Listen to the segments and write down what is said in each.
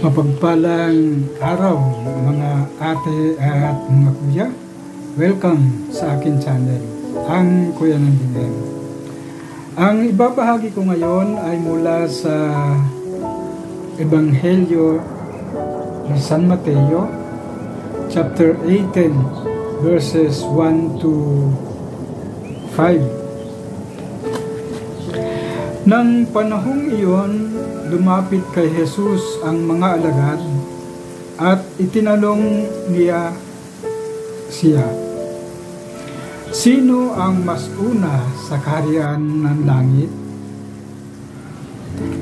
Mapagpalang araw mga ate at mga kuya. Welcome sa akin channel, ang Kuya ng Dineng. Ang ibabahagi ko ngayon ay mula sa Ebanghelyo ni San Mateo, chapter 18, verses 1 to 5. Nang panahong iyon, lumapit kay Jesus ang mga alagad at itinanong niya siya, "Sino ang mas una sa kaharian ng langit?"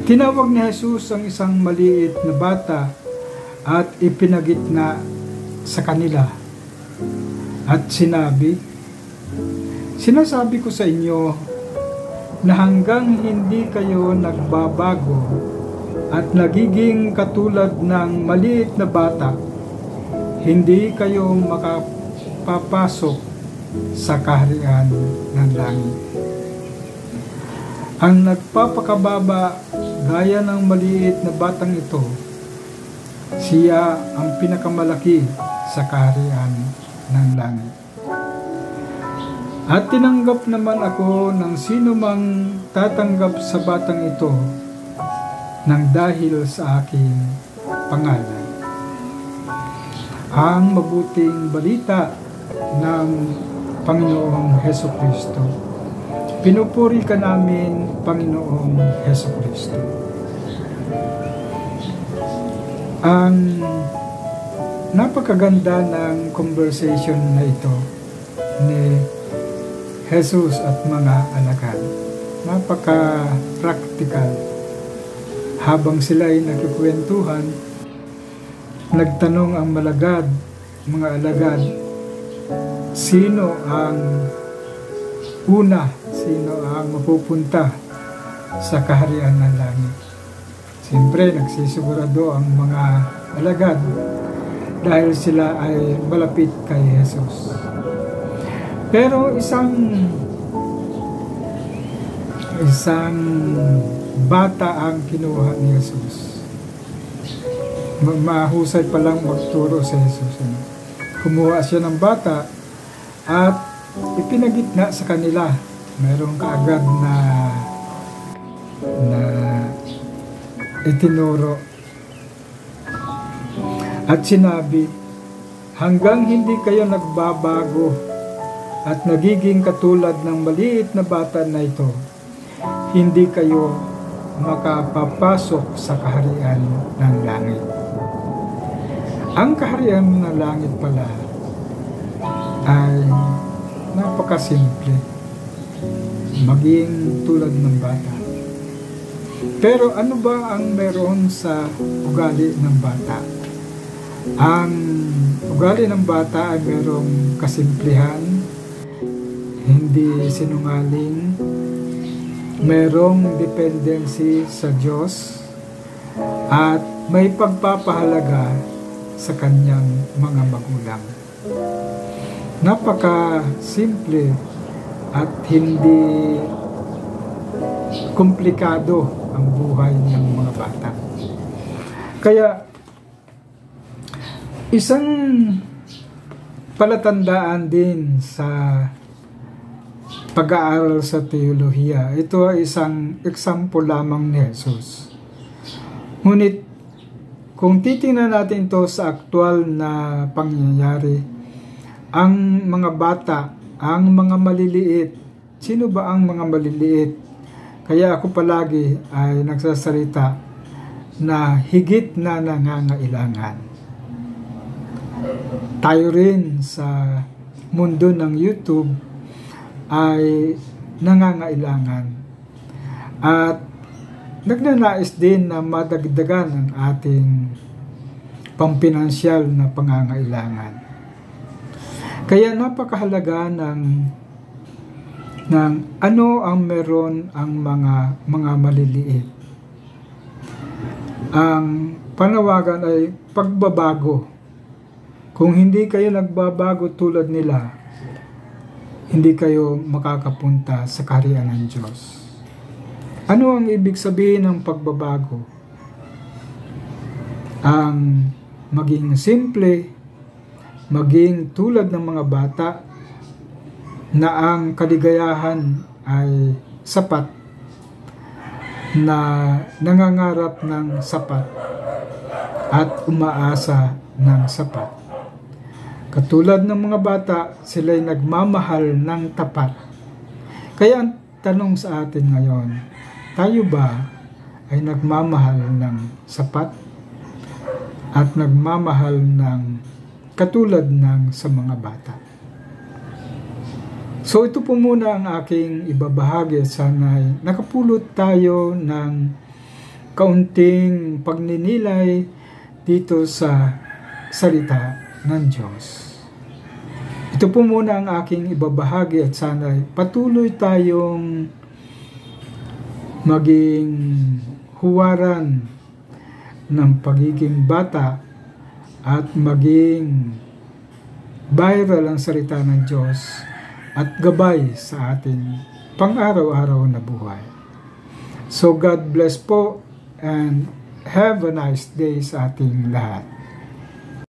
Tinawag ni Jesus ang isang maliit na bata at ipinagitna sa kanila at sinabi, "Sinasabi ko sa inyo na hanggang hindi kayo nagbabago at nagiging katulad ng maliit na bata, hindi kayo makapapasok sa kaharian ng langit. Ang nagpapakababa gaya ng maliit na batang ito, siya ang pinakamalaki sa kaharian ng langit. At tinanggap naman ako ng sino mang tatanggap sa batang ito ng dahil sa aking pangalan." Ang mabuting balita ng Panginoong Hesukristo. Pinupuri ka namin, Panginoong Hesukristo. Ang napakaganda ng conversation na ito ni Jesus at mga alagad. Napaka-practical. Habang sila ay nagkukwentuhan, nagtanong ang mga alagad, sino ang una, sino ang mapupunta sa kaharian ng langit. Siyempre, nagsisigurado ang mga alagad dahil sila ay malapit kay Jesus. Pero isang bata ang kinuha ni Jesus. Mahusay palang magturo si Jesus. Kumuha siya ng bata at ipinagitna sa kanila. Mayroong kaagad na itinuro. At sinabi, hanggang hindi kayo nagbabago at nagiging katulad ng maliit na bata na ito, hindi kayo makapapasok sa kaharian ng langit. Ang kaharian ng langit pala ay napakasimple, maging tulad ng bata. Pero ano ba ang meron sa ugali ng bata? Ang ugali ng bata ay merong kasimplihan, hindi sinungaling, merong dependency sa Diyos, at may pagpapahalaga sa kanyang mga magulang. Napaka-simple at hindi komplikado ang buhay ng mga bata. Kaya isang palatandaan din sa pag-aaral sa teolohiya, ito ay isang example lamang ni Jesus. Ngunit kung titingnan natin ito sa aktual na pangyayari, ang mga bata, ang mga maliliit, sino ba ang mga maliliit? Kaya ako palagi ay nagsasalita na higit na nangangailangan. Tayo rin sa mundo ng YouTube ay nangangailangan at nagnanais din na madagdagan ang ating pampinansyal na pangangailangan. Kaya napakahalaga ng ano ang meron ang mga maliliit. Ang panawagan ay pagbabago. Kung hindi kayo nagbabago tulad nila, hindi kayo makakapunta sa kaharian ng Diyos. Ano ang ibig sabihin ng pagbabago? ang maging simple, maging tulad ng mga bata na ang kaligayahan ay sapat, na nangangarap ng sapat at umaasa ng sapat. Katulad ng mga bata, sila'y nagmamahal ng tapat. Kaya ang tanong sa atin ngayon, tayo ba ay nagmamahal ng sapat at nagmamahal ng katulad ng sa mga bata? So ito po muna ang aking ibabahagi. Sana'y nakapulot tayo ng kaunting pagninilay dito sa salita ng Diyos. Ito po muna ang aking ibabahagi at sana'y patuloy tayong maging huwaran ng pagiging bata at maging viral ang salita ng Diyos at gabay sa ating pang-araw-araw na buhay. So God bless po and have a nice day sa ating lahat.